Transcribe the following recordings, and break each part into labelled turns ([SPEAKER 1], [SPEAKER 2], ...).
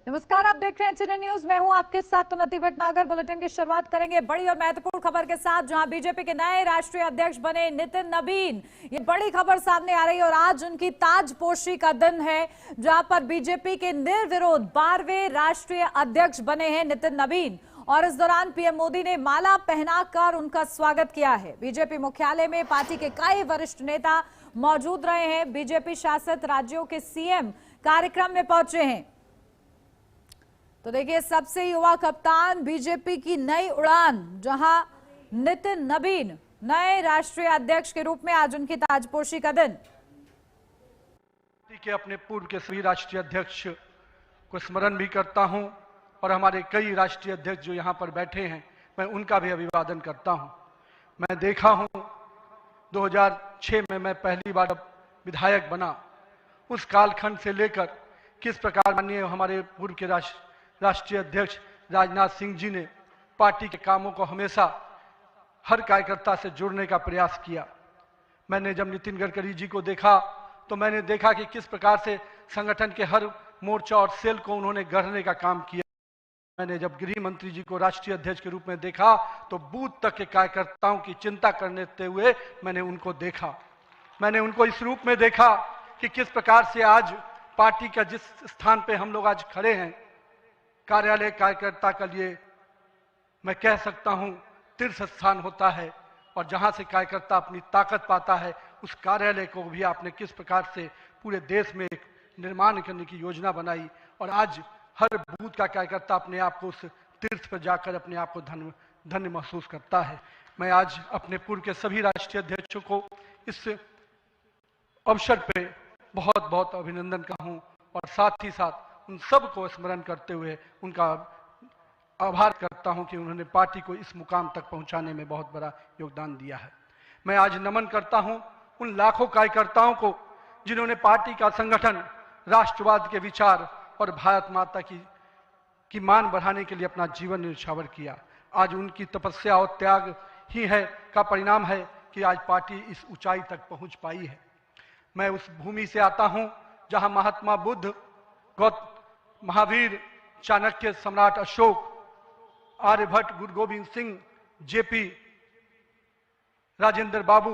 [SPEAKER 1] नमस्कार, आप देख रहे हैं चैनल न्यूज। मैं हूं आपके साथ उन्नति भटनागर। बुलेटिन की शुरुआत करेंगे बड़ी और महत्वपूर्ण खबर के साथ, जहां बीजेपी के नए राष्ट्रीय अध्यक्ष बने नितिन नवीन। ये बड़ी खबर सामने आ रही है और आज उनकी ताजपोशी का दिन है, जहां पर बीजेपी के निर्विरोध 12वें राष्ट्रीय अध्यक्ष बने हैं नितिन नवीन। और इस दौरान पीएम मोदी ने माला पहनाकर उनका स्वागत किया है। बीजेपी मुख्यालय में पार्टी के कई वरिष्ठ नेता मौजूद रहे हैं। बीजेपी शासित राज्यों के सीएम कार्यक्रम में पहुंचे हैं। तो देखिए, सबसे युवा कप्तान बीजेपी की नई उड़ान, जहां नितिन नवीन नए राष्ट्रीय अध्यक्ष के रूप में आज उनकी ताजपोशी का दिन।
[SPEAKER 2] के अपने पूर्व के सभी राष्ट्रीय अध्यक्ष को स्मरण भी करता हूं और हमारे कई राष्ट्रीय अध्यक्ष जो यहां पर बैठे हैं, मैं उनका भी अभिवादन करता हूं। मैं देखा हूं 2006 में मैं पहली बार विधायक बना, उस कालखंड से लेकर किस प्रकार माननीय हमारे पूर्व के राष्ट्रीय अध्यक्ष राजनाथ सिंह जी ने पार्टी के कामों को हमेशा हर कार्यकर्ता से जुड़ने का प्रयास किया। मैंने जब नितिन गडकरी जी को देखा तो मैंने देखा कि किस प्रकार से संगठन के हर मोर्चा और सेल को उन्होंने गढ़ने का काम किया। मैंने जब गृह मंत्री जी को राष्ट्रीय अध्यक्ष के रूप में देखा तो बूथ तक के कार्यकर्ताओं की चिंता करते हुए मैंने उनको देखा। मैंने उनको इस रूप में देखा कि किस प्रकार से आज पार्टी का जिस स्थान पे हम लोग आज खड़े हैं, कार्यालय कार्यकर्ता के लिए मैं कह सकता हूं तीर्थ स्थान होता है, और जहां से कार्यकर्ता अपनी ताकत पाता है, उस कार्यालय को भी आपने किस प्रकार से पूरे देश में एक निर्माण करने की योजना बनाई। और आज हर बूथ का कार्यकर्ता अपने आप को उस तीर्थ पर जाकर अपने आप को धन्य महसूस करता है। मैं आज अपने पूर्व के सभी राष्ट्रीय अध्यक्षों को इस अवसर पे बहुत बहुत अभिनंदन कहूं और साथ ही साथ उन सब को स्मरण करते हुए उनका आभार करता हूं कि उन्होंने पार्टी को इस मुकाम तक पहुंचाने में बहुत बड़ा योगदान दिया है। मैं आज नमन करता हूं उन लाखों कार्यकर्ताओं को जिन्होंने पार्टी का संगठन, राष्ट्रवाद के विचार और भारत माता की मान बढ़ाने के लिए अपना जीवन न्यौछावर किया। आज उनकी तपस्या और त्याग ही है का परिणाम है कि आज पार्टी इस ऊंचाई तक पहुंच पाई है। मैं उस भूमि से आता हूं जहां महात्मा बुद्ध, महावीर, चाणक्य, सम्राट अशोक, आर्यभट्ट, गुरु गोविंद सिंह, जेपी, राजेंद्र बाबू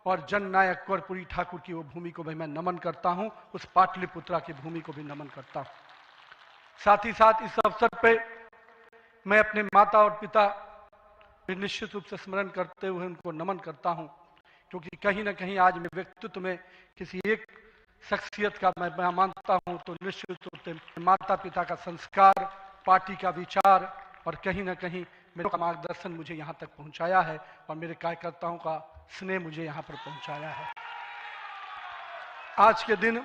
[SPEAKER 2] और जननायक कर्पूरी ठाकुर की वो भूमि को भी मैं नमन करता हूं। उस पाटलिपुत्रा की भूमि को भी नमन करता हूं। साथ ही साथ इस अवसर पे मैं अपने माता और पिता भी निश्चित रूप से स्मरण करते हुए उनको नमन करता हूं, क्योंकि कहीं ना कहीं आज मेरे व्यक्तित्व में किसी एक शख्सियत का मैं मानता हूं तो निश्चित रूप से माता पिता का संस्कार, पार्टी का विचार और कहीं ना कहीं मेरा मार्गदर्शन मुझे यहां तक पहुंचाया है और मेरे कार्यकर्ताओं का स्नेह मुझे यहां पर पहुंचाया है। आज के दिन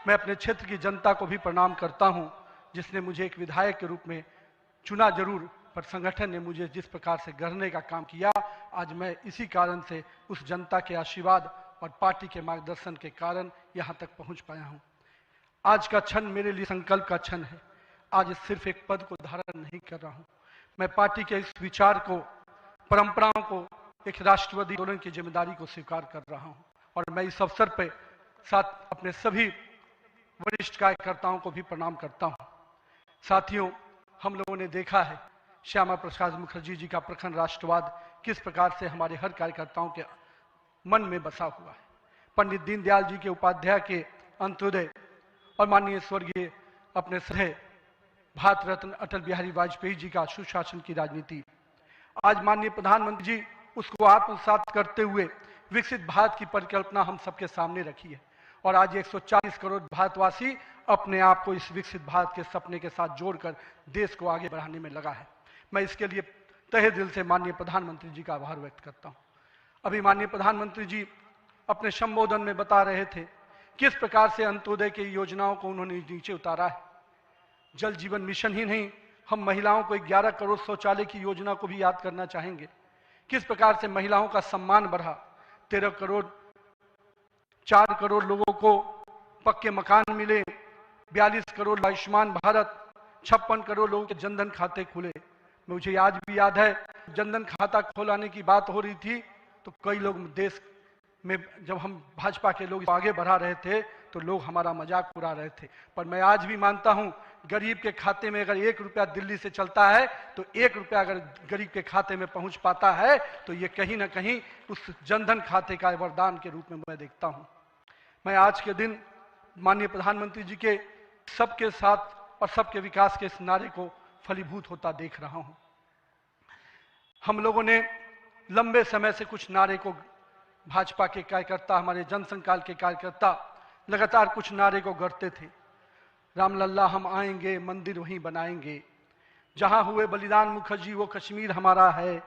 [SPEAKER 2] मैं अपने क्षेत्र की जनता को भी प्रणाम करता हूं, जिसने मुझे एक विधायक के रूप में चुना जरूर, पर संगठन ने मुझे जिस प्रकार से गढ़ने का काम किया, आज मैं इसी कारण से उस जनता के आशीर्वाद और पार्टी के मार्गदर्शन के कारण यहां तक पहुंच पाया हूं। आज का क्षण मेरे लिए संकल्प का क्षण है। आज सिर्फ एक पद को धारण नहीं कर रहा हूं, मैं पार्टी के इस विचार को, परंपराओं को, एक राष्ट्रवादी आंदोलन की जिम्मेदारी को स्वीकार कर रहा हूं। और मैं इस अवसर पर साथ अपने सभी वरिष्ठ कार्यकर्ताओं को भी प्रणाम करता हूं। साथियों, हम लोगों ने देखा है श्यामा प्रसाद मुखर्जी जी का प्रखर राष्ट्रवाद किस प्रकार से हमारे हर कार्यकर्ताओं के मन में बसा हुआ है। पंडित दीनदयाल जी के उपाध्याय के अंत्योदय और माननीय स्वर्गीय अपने श्रेय भारत रत्न अटल बिहारी वाजपेयी जी का सुशासन की राजनीति, आज माननीय प्रधानमंत्री जी उसको आत्मसात करते हुए विकसित भारत की परिकल्पना हम सबके सामने रखी है। और आज 140 करोड़ भारतवासी अपने आप को इस विकसित भारत के सपने के साथ जोड़कर देश को आगे बढ़ाने में लगा है। मैं इसके लिए तहे दिल से माननीय प्रधानमंत्री जी का आभार व्यक्त करता हूं। अभी माननीय प्रधानमंत्री जी अपने संबोधन में बता रहे थे किस प्रकार से अंत्योदय की योजनाओं को उन्होंने नीचे उतारा है। जल जीवन मिशन ही नहीं, हम महिलाओं को 11 करोड़ शौचालय की योजना को भी याद करना चाहेंगे। किस प्रकार से महिलाओं का सम्मान बढ़ा, 13 करोड़ 4 करोड़ लोगों को पक्के मकान मिले, 42 करोड़ आयुष्मान भारत, 56 करोड़ लोगों के जनधन खाते खुले। मुझे आज भी याद है जनधन खाता खोलाने की बात हो रही थी तो कई लोग देश में, जब हम भाजपा के लोग आगे बढ़ा रहे थे तो लोग हमारा मजाक उड़ा रहे थे। पर मैं आज भी मानता हूं, गरीब के खाते में अगर 1 रुपया दिल्ली से चलता है तो 1 रुपया अगर गरीब के खाते में पहुंच पाता है तो ये कहीं ना कहीं उस जनधन खाते का वरदान के रूप में मैं देखता हूं। मैं आज के दिन माननीय प्रधानमंत्री जी के सबके साथ और सबके विकास के इस नारे को फलीभूत होता देख रहा हूं। हम लोगों ने लंबे समय से कुछ नारे को, भाजपा के कार्यकर्ता, हमारे जनसंकाल के कार्यकर्ता लगातार कुछ नारे को गढ़ते थे। रामलल्ला हम आएंगे, मंदिर वहीं बनाएंगे, जहां हुए बलिदान मुखर्जी वो कश्मीर हमारा है,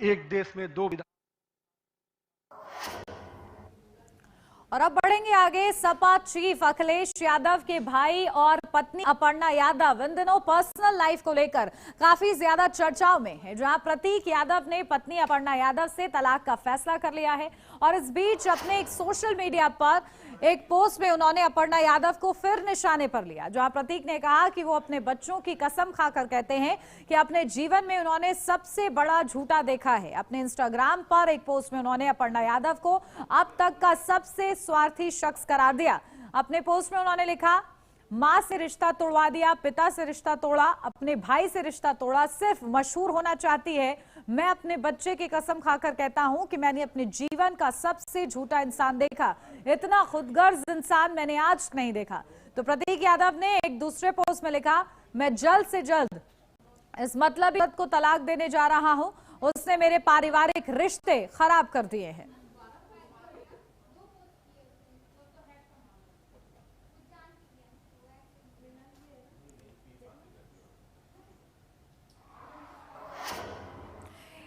[SPEAKER 2] एक देश में 2 विधान।
[SPEAKER 1] और अब बढ़ेंगे आगे। सपा चीफ अखिलेश यादव के भाई और पत्नी अपर्णा यादव इन दिनों पर्सनल लाइफ को लेकर काफी ज्यादा चर्चाओं में है, जहां प्रतीक यादव ने पत्नी अपर्णा यादव से तलाक का फैसला कर लिया है। और इस बीच अपने एक सोशल मीडिया पर एक पोस्ट में उन्होंने अपर्णा यादव को फिर निशाने पर लिया, जहां प्रतीक ने कहा कि वो अपने बच्चों की कसम खाकर कहते हैं कि अपने जीवन में उन्होंने सबसे बड़ा झूठा देखा है। अपने इंस्टाग्राम पर एक पोस्ट में उन्होंने अपर्णा यादव को अब तक का सबसे स्वार्थी शख्स करार दिया। अपने पोस्ट में उन्होंने लिखा, मां से रिश्ता तोड़वा दिया, पिता से रिश्ता तोड़ा, अपने भाई से रिश्ता तोड़ा, सिर्फ मशहूर होना चाहती है। मैं अपने बच्चे की कसम खाकर कहता हूं कि मैंने अपने जीवन का सबसे झूठा इंसान देखा, इतना खुदगर्ज इंसान मैंने आज नहीं देखा। तो प्रतीक यादव ने एक दूसरे पोस्ट में लिखा, मैं जल्द से जल्द इस मतलबी औरत को तलाक देने जा रहा हूं, उसने मेरे पारिवारिक रिश्ते खराब कर दिए हैं।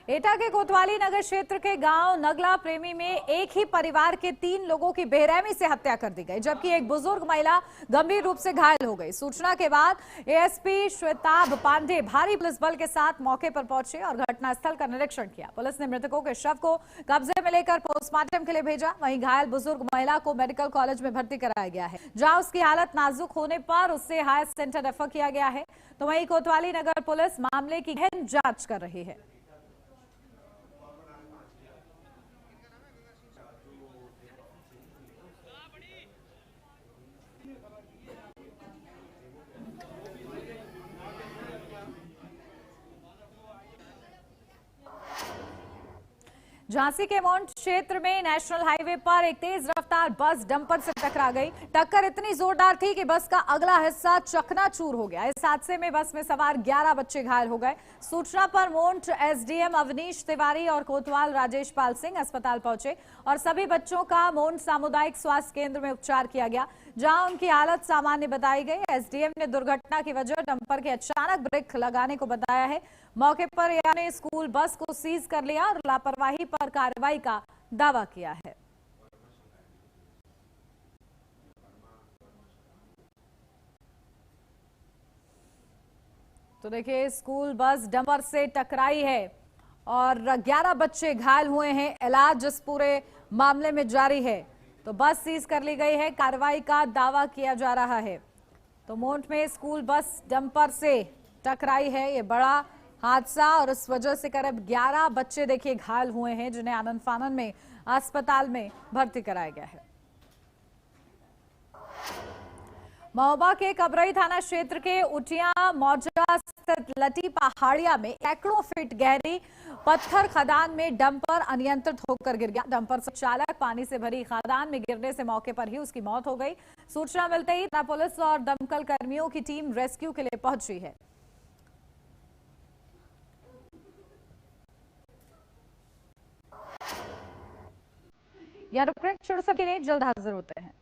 [SPEAKER 1] एटा के कोतवाली नगर क्षेत्र के गांव नगला प्रेमी में एक ही परिवार के 3 लोगों की बेरहमी से हत्या कर दी गई, जबकि एक बुजुर्ग महिला गंभीर रूप से घायल हो गई। सूचना के बाद एएसपी श्वेताभ पांडे भारी पुलिस बल के साथ मौके पर पहुंचे और घटनास्थल का निरीक्षण किया। पुलिस ने मृतकों के शव को कब्जे में लेकर पोस्टमार्टम के लिए भेजा। वहीं घायल बुजुर्ग महिला को मेडिकल कॉलेज में भर्ती कराया गया है, जहां उसकी हालत नाजुक होने पर उसे हायर सेंटर रेफर किया गया है। तो वहीं कोतवाली नगर पुलिस मामले की गहन जांच कर रही है। झांसी के मोंट क्षेत्र में नेशनल हाईवे पर एक तेज रफ्तार बस डंपर से टकरा गई। टक्कर इतनी जोरदार थी कि बस का अगला हिस्सा चकनाचूर हो गया। इस हादसे में बस में सवार 11 बच्चे घायल हो गए। सूचना पर मोंट एसडीएम अवनीश तिवारी और कोतवाल राजेश पाल सिंह अस्पताल पहुंचे और सभी बच्चों का मोंट सामुदायिक स्वास्थ्य केंद्र में उपचार किया गया, जहां उनकी हालत सामान्य बताई गई। एसडीएम ने दुर्घटना की वजह डंपर के अचानक ब्रेक लगाने को बताया है। मौके पर एआईए ने स्कूल बस को सीज कर लिया और लापरवाही पर कार्रवाई का दावा किया है। तो देखिए, स्कूल बस डंपर से टकराई है और 11 बच्चे घायल हुए हैं। इलाज इस पूरे मामले में जारी है। तो बस सीज कर ली गई है, कार्रवाई का दावा किया जा रहा है। तो मोंट में स्कूल बस डंपर से टकराई है, ये बड़ा हादसा, और इस वजह से करीब 11 बच्चे देखिए घायल हुए हैं, जिन्हें आनंद फानन में अस्पताल में भर्ती कराया गया है। महोबा के कबरई थाना क्षेत्र के उटिया मौजा स्थित लटी पहाड़िया में सैकड़ों फीट गहरी पत्थर खदान में डंपर अनियंत्रित होकर गिर गया। डंपर चालक पानी से भरी खदान में गिरने से मौके पर ही उसकी मौत हो गई। सूचना मिलते ही थाना पुलिस और दमकल कर्मियों की टीम रेस्क्यू के लिए पहुंची है। छोड़ के लिए जल्द हाजिर होते हैं।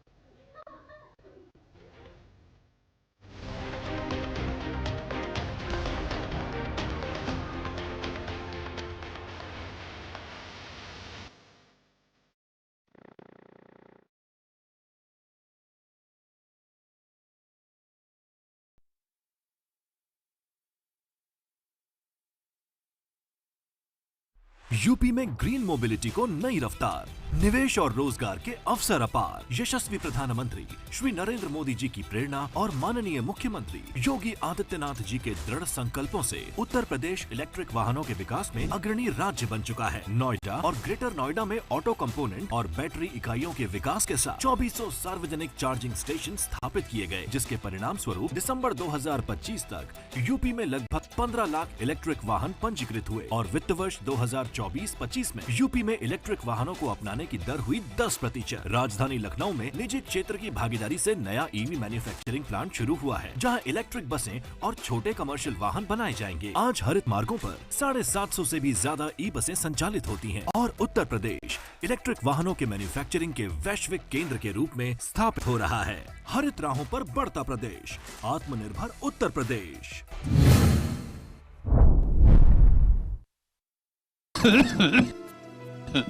[SPEAKER 3] यूपी में ग्रीन मोबिलिटी को नई रफ्तार, निवेश और रोजगार के अवसर अपार। यशस्वी प्रधानमंत्री श्री नरेंद्र मोदी जी की प्रेरणा और माननीय मुख्यमंत्री योगी आदित्यनाथ जी के दृढ़ संकल्पों से उत्तर प्रदेश इलेक्ट्रिक वाहनों के विकास में अग्रणी राज्य बन चुका है। नोएडा और ग्रेटर नोएडा में ऑटो कंपोनेंट और बैटरी इकाइयों के विकास के साथ 2400 सार्वजनिक चार्जिंग स्टेशन स्थापित किए गए, जिसके परिणाम स्वरूप दिसंबर 2025 तक यूपी में लगभग 15 लाख इलेक्ट्रिक वाहन पंजीकृत हुए और वित्त वर्ष 2024-25 में यूपी में इलेक्ट्रिक वाहनों को अपनाने की दर हुई 10%। राजधानी लखनऊ में निजी क्षेत्र की भागीदारी से नया ईवी मैन्युफैक्चरिंग प्लांट शुरू हुआ है, जहां इलेक्ट्रिक बसें और छोटे कमर्शियल वाहन बनाए जाएंगे। आज हरित मार्गों पर 750 से भी ज्यादा ई बसें संचालित होती हैं और उत्तर प्रदेश इलेक्ट्रिक वाहनों के मैन्युफैक्चरिंग के वैश्विक केंद्र के रूप में स्थापित हो रहा है। हरित राहों पर बढ़ता प्रदेश, आत्मनिर्भर उत्तर प्रदेश।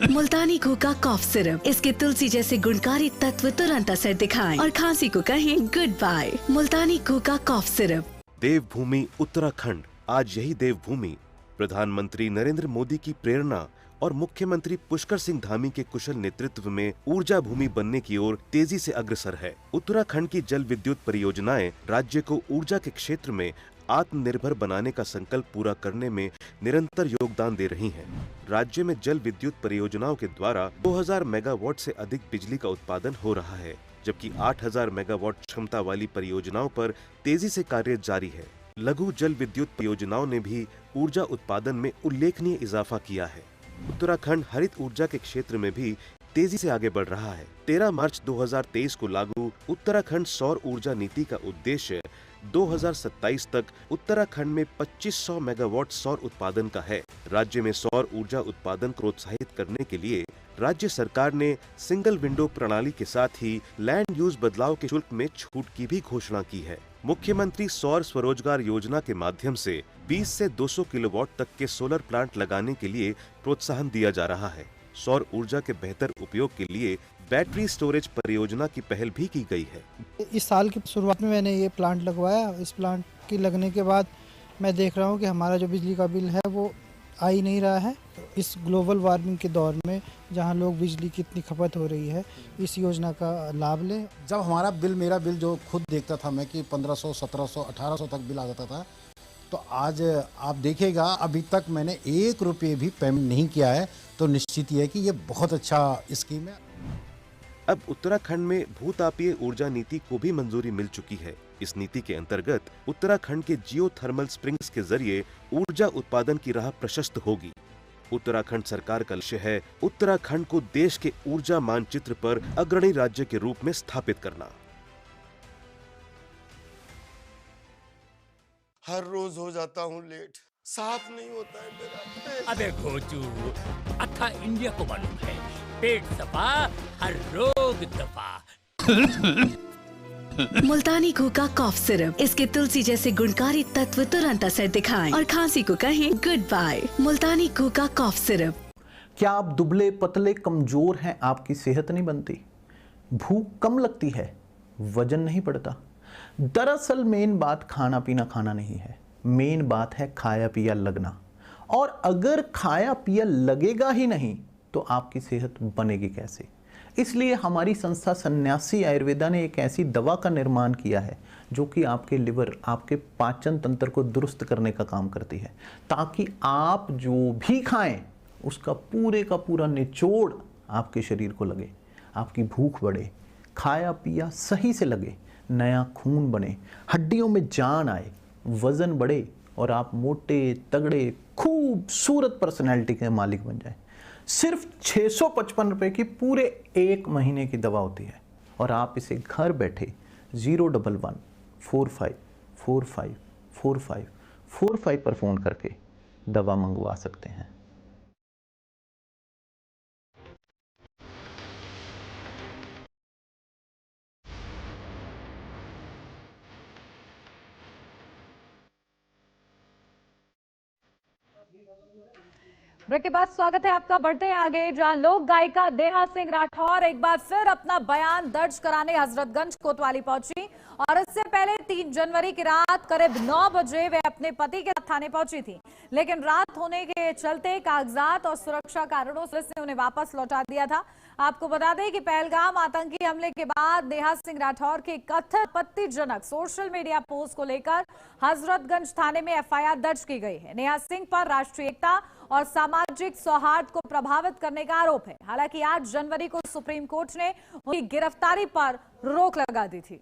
[SPEAKER 4] मुल्तानी घोका कॉफ सिरप, इसके तुलसी जैसे गुणकारी तत्व तुरंत असर दिखाएं और खांसी को कहें गुड बाय। मुल्तानी घोका कॉफ सिरप।
[SPEAKER 5] देवभूमि उत्तराखंड। आज यही देवभूमि प्रधानमंत्री नरेंद्र मोदी की प्रेरणा और मुख्यमंत्री पुष्कर सिंह धामी के कुशल नेतृत्व में ऊर्जा भूमि बनने की ओर तेजी से अग्रसर है। उत्तराखंड की जल विद्युत परियोजनाएं राज्य को ऊर्जा के क्षेत्र में आत्मनिर्भर बनाने का संकल्प पूरा करने में निरंतर योगदान दे रही हैं। राज्य में जल विद्युत परियोजनाओं के द्वारा 2000 मेगावाट से अधिक बिजली का उत्पादन हो रहा है, जबकि 8000 मेगावाट क्षमता वाली परियोजनाओं पर तेजी से कार्य जारी है। लघु जल विद्युत परियोजनाओं ने भी ऊर्जा उत्पादन में उल्लेखनीय इजाफा किया है। उत्तराखंड हरित ऊर्जा के क्षेत्र में भी तेजी से आगे बढ़ रहा है। 13 मार्च 2023 को लागू उत्तराखंड सौर ऊर्जा नीति का उद्देश्य 2027 तक उत्तराखंड में 2500 मेगावाट सौर उत्पादन का है। राज्य में सौर ऊर्जा उत्पादन को प्रोत्साहित करने के लिए राज्य सरकार ने सिंगल विंडो प्रणाली के साथ ही लैंड यूज बदलाव के शुल्क में छूट की भी घोषणा की है। मुख्यमंत्री सौर स्वरोजगार योजना के माध्यम से 20 से 200 किलोवाट तक के सोलर प्लांट लगाने के लिए प्रोत्साहन दिया जा रहा है। सौर ऊर्जा के बेहतर उपयोग के लिए बैटरी स्टोरेज परियोजना की पहल भी की गई है।
[SPEAKER 6] इस साल की शुरुआत में मैंने ये प्लांट लगवाया। इस प्लांट की लगने के बाद मैं देख रहा हूँ कि हमारा जो बिजली का बिल है वो आ ही नहीं रहा है। इस ग्लोबल वार्मिंग के दौर में जहाँ लोग बिजली की इतनी खपत हो रही है, इस योजना का लाभ लें।
[SPEAKER 7] जब मेरा बिल जो खुद देखता था मैं कि 1500, 1700, 1800 तक बिल आ जाता था, तो आज आप देखिएगा अभी तक मैंने 1 रुपये भी पेमेंट नहीं किया है। तो निश्चित ही है कि ये बहुत अच्छा स्कीम है।
[SPEAKER 5] अब उत्तराखंड में भूतापीय ऊर्जा नीति को भी मंजूरी मिल चुकी है। इस नीति के अंतर्गत उत्तराखंड के जियोथर्मल स्प्रिंग्स के जरिए ऊर्जा उत्पादन की राह प्रशस्त होगी। उत्तराखंड सरकार का लक्ष्य है उत्तराखंड को देश के ऊर्जा मानचित्र पर अग्रणी राज्य के रूप में स्थापित करना।
[SPEAKER 8] हर रोज हो जाता हूँ लेट, साफ नहीं होता है मेरा।
[SPEAKER 9] अबे घोचू, अक्खा इंडिया को मालूम है, पेट सफा हर रोग दफा।
[SPEAKER 4] मुल्तानी घोका कॉफ सिरप, इसके तुलसी जैसे गुणकारी तत्व तुरंत असर दिखाएं और खांसी को कहें गुड बाय। मुल्तानी घोका कॉफ सिरप।
[SPEAKER 10] क्या आप दुबले पतले कमजोर हैं, आपकी सेहत नहीं बनती, भूख कम लगती है, वजन नहीं बढ़ता? दरअसल मेन बात खाना पीना खाना नहीं है, मेन बात है खाया पिया लगना। और अगर खाया पिया लगेगा ही नहीं तो आपकी सेहत बनेगी कैसे? इसलिए हमारी संस्था सन्यासी आयुर्वेदा ने एक ऐसी दवा का निर्माण किया है जो कि आपके लिवर, आपके पाचन तंत्र को दुरुस्त करने का काम करती है, ताकि आप जो भी खाएं उसका पूरे का पूरा निचोड़ आपके शरीर को लगे, आपकी भूख बढ़े, खाया पिया सही से लगे, नया खून बने, हड्डियों में जान आए, वजन बढ़े और आप मोटे तगड़े खूबसूरत पर्सनैलिटी के मालिक बन जाए। सिर्फ 655 रुपए की पूरे 1 महीने की दवा होती है और आप इसे घर बैठे 011-45454545 पर फ़ोन करके दवा मंगवा सकते हैं।
[SPEAKER 1] ब्रेक के बाद स्वागत है आपका। बढ़ते हैं आगे, जहां लोक गायिका नेहा सिंह राठौर एक बार फिर अपना बयान दर्ज कराने हजरतगंज कोतवाली पहुंची और इससे पहले 3 जनवरी की रात करीब 9 बजे वे अपने पति के साथ थाने पहुंची थी, लेकिन रात होने के चलते कागजात और सुरक्षा कारणों से पुलिस ने उन्हें वापस लौटा दिया था। आपको बता दें कि पहलगाम आतंकी हमले के बाद नेहा सिंह राठौर के कथित आपत्तिजनक सोशल मीडिया पोस्ट को लेकर हजरतगंज थाने में एफआईआर दर्ज की गई है। नेहा सिंह पर राष्ट्रीय एकता और सामाजिक सौहार्द को प्रभावित करने का आरोप है। हालांकि 8 जनवरी को सुप्रीम कोर्ट ने उनकी गिरफ्तारी पर रोक लगा दी थी।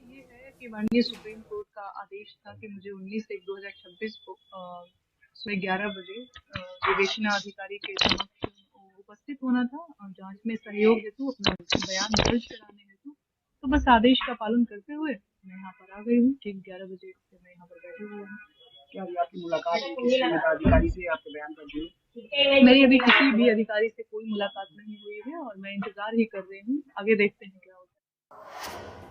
[SPEAKER 11] ये है कि माननीय सुप्रीम कोर्ट का आदेश था कि मुझे 19/1/2026 को सुबह 11 बजे विवेचना अधिकारी के समक्ष उपस्थित होना था और जांच में सहयोग हेतु अपना बयान दर्ज कराने हेतु। तो बस आदेश का पालन करते हुए मैं यहाँ पर आ गई हूँ। ठीक 11 बजे से मैं यहाँ पर बैठी हुई हूँ।
[SPEAKER 12] क्या आपकी मुलाकात अधिकारी से आपके बयान कर दी?
[SPEAKER 11] मेरी अभी किसी भी अधिकारी से कोई मुलाकात नहीं हुई है और मैं इंतजार ही कर रही हूँ। आगे देखते हैं क्या होता है।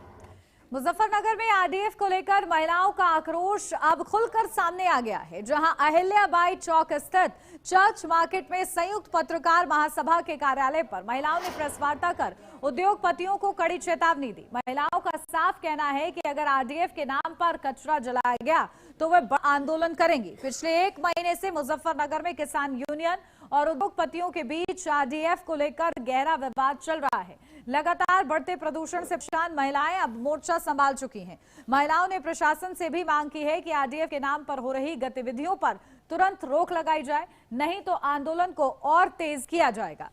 [SPEAKER 1] मुजफ्फरनगर में आरडीएफ को लेकर महिलाओं का आक्रोश अब खुलकर सामने आ गया है, जहां अहिल्याबाई चौक स्थित चर्च मार्केट में संयुक्त पत्रकार महासभा के कार्यालय पर महिलाओं ने प्रेस वार्ता कर उद्योगपतियों को कड़ी चेतावनी दी। महिलाओं का साफ कहना है कि अगर आरडीएफ के नाम पर कचरा जलाया गया तो वे आंदोलन करेंगी। पिछले 1 महीने से मुजफ्फरनगर में किसान यूनियन और उद्योगपतियों के बीच आरडीएफ को लेकर गहरा विवाद चल रहा है। लगातार बढ़ते प्रदूषण से परेशान महिलाएं अब मोर्चा संभाल चुकी हैं। महिलाओं ने प्रशासन से भी मांग की है कि आरडीएफ के नाम पर हो रही गतिविधियों पर तुरंत रोक लगाई जाए, नहीं तो आंदोलन को और तेज किया जाएगा।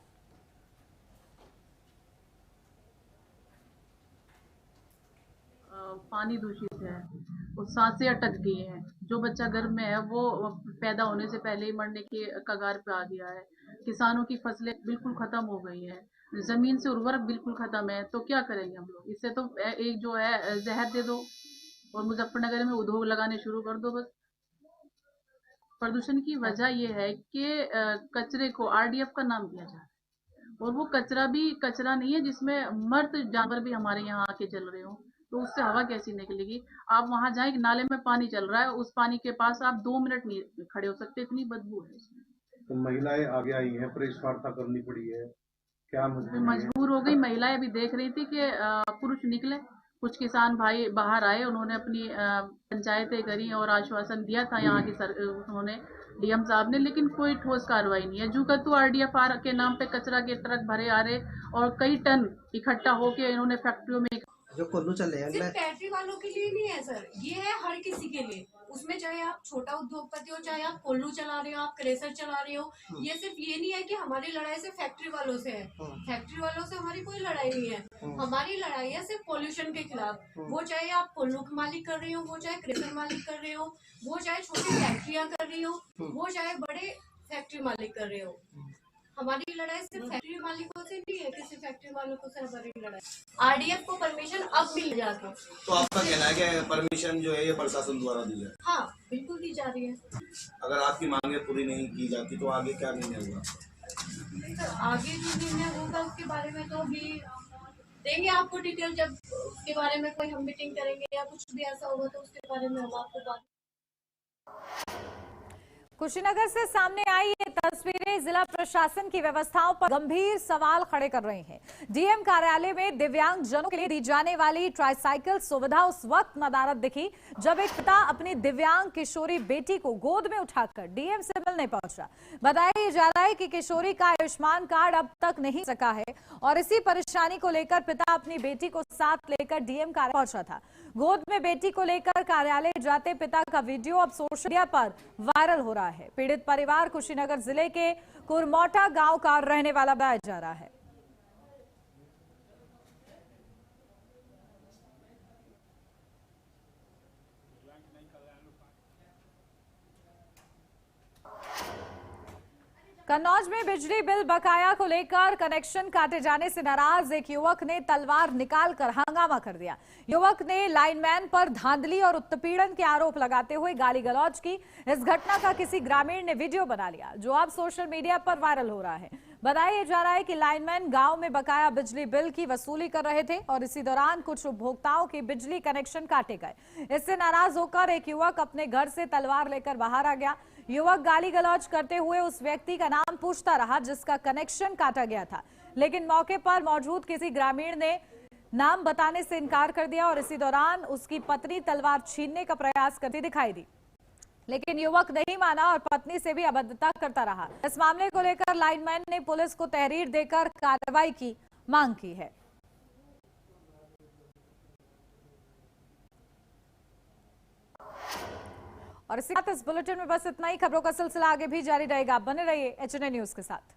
[SPEAKER 13] पानी दूषित है, वो सांसें अटक गई हैं। जो बच्चा गर्भ में है वो पैदा होने से पहले ही मरने की कगार पे आ गया है। किसानों की फसलें बिल्कुल खत्म हो गई हैं, जमीन से उर्वरक बिल्कुल खत्म है। तो क्या करेंगे हम लोग? इससे तो एक जो है जहर दे दो और मुजफ्फरनगर में उद्योग लगाने शुरू कर दो बस। प्रदूषण की वजह यह है कि कचरे को आरडीएफ का नाम दिया जाए और वो कचरा भी कचरा नहीं है जिसमें मर्द जानवर भी हमारे यहाँ आके जल रहे हो, तो उससे हवा कैसी निकलेगी? आप वहां जाए, नाले में पानी चल रहा है, उस पानी के पास आप 2 मिनट नहीं खड़े हो सकते, इतनी बदबू है इसमें।
[SPEAKER 12] तो महिलाएं आगे आई हैं, प्रेस वार्ता करनी पड़ी है, क्या
[SPEAKER 13] मजबूर हो गई महिलाएं। अभी देख रही थी कि पुरुष निकले, कुछ किसान भाई बाहर आए, उन्होंने अपनी पंचायतें करी और आश्वासन दिया था यहाँ की उन्होंने डीएम साहब ने, लेकिन कोई ठोस कार्रवाई नहीं है। जुगतू आरडीएफ के नाम पे कचरा के ट्रक भरे आ रहे और कई टन इकट्ठा होके इन्होंने फैक्ट्रियों में
[SPEAKER 14] जो कोल्लू चले हैं।
[SPEAKER 15] सिर्फ फैक्ट्री वालों के लिए नहीं है सर, ये है हर किसी के लिए। उसमें चाहे आप छोटा उद्योगपति हो, चाहे आप कोल्लू चला रहे हो, आप क्रेशर चला रहे हो, ये सिर्फ ये नहीं है कि हमारी लड़ाई सिर्फ फैक्ट्री वालों से है। फैक्ट्री वालों से हमारी कोई लड़ाई नहीं है। हमारी लड़ाई है सिर्फ पोल्यूशन के खिलाफ। वो चाहे आप कोल्लू के मालिक कर रहे हो, वो चाहे क्रेशर मालिक कर रहे हो, वो चाहे छोटी फैक्ट्रियाँ कर रही हो, वो चाहे बड़े फैक्ट्री मालिक कर रहे हो। हमारी लड़ाई सिर्फ फैक्ट्री मालिकों से नहीं है, किसी फैक्ट्री मालिकों से हमारी लड़ाई। आरडीएफ को परमिशन अब मिल जाती है।
[SPEAKER 14] तो आपका कहना है कि परमिशन जो है ये प्रशासन द्वारा दी जाए?
[SPEAKER 15] हाँ, बिल्कुल दी जा रही है।
[SPEAKER 14] अगर आपकी मांगे पूरी नहीं की जाती तो आगे क्या निर्णय होगा?
[SPEAKER 15] तो आगे जो निर्णय होगा उसके बारे में तो अभी देंगे आपको डिटेल। जब उसके बारे में कोई हम मीटिंग करेंगे या कुछ भी ऐसा होगा तो उसके बारे में हम आपको बात।
[SPEAKER 1] कुशीनगर से सामने आई ये तस्वीरें जिला प्रशासन की व्यवस्थाओं पर गंभीर सवाल खड़े कर रही हैं। डीएम कार्यालय में दिव्यांग जनों के लिए दी जाने वाली ट्राईसाइकिल सुविधा उस वक्त नदारद दिखी जब एक पिता अपनी दिव्यांग किशोरी बेटी को गोद में उठाकर डीएम से मिलने पहुंचा। बताया जा रहा है कि किशोरी का आयुष्मान कार्ड अब तक नहीं सका है और इसी परेशानी को लेकर पिता अपनी बेटी को साथ लेकर डीएम कार्यालय पहुंचा था। गोद में बेटी को लेकर कार्यालय जाते पिता का वीडियो अब सोशल मीडिया पर वायरल हो रहा है। पीड़ित परिवार कुशीनगर जिले के कुरमोटा गांव का रहने वाला बताया जा रहा है। कन्नौज में बिजली बिल बकाया को लेकर कनेक्शन काटे जाने से नाराज एक युवक ने तलवार निकालकर हंगामा कर दिया। युवक ने लाइनमैन पर धांधली और उत्पीड़न के आरोप लगाते हुए गाली गलौज की। इस घटना का किसी ग्रामीण ने वीडियो बना लिया जो अब सोशल मीडिया पर वायरल हो रहा है। बताया जा रहा है कि लाइनमैन गांव में बकाया बिजली बिल की वसूली कर रहे थे और इसी दौरान कुछ उपभोक्ताओं के बिजली कनेक्शन काटे गए। इससे नाराज होकर एक युवक अपने घर से तलवार लेकर बाहर आ गया। युवक गाली गलौज करते हुए उस व्यक्ति का नाम पूछता रहा जिसका कनेक्शन काटा गया था, लेकिन मौके पर मौजूद किसी ग्रामीण ने नाम बताने से इनकार कर दिया और इसी दौरान उसकी पत्नी तलवार छीनने का प्रयास करती दिखाई दी, लेकिन युवक नहीं माना और पत्नी से भी अभद्रता करता रहा। इस मामले को लेकर लाइनमैन ने पुलिस को तहरीर देकर कार्रवाई की मांग की है। और इसी के साथ इस बुलेटिन में बस इतना ही। खबरों का सिलसिला आगे भी जारी रहेगा। बने रहिए HNA न्यूज के साथ।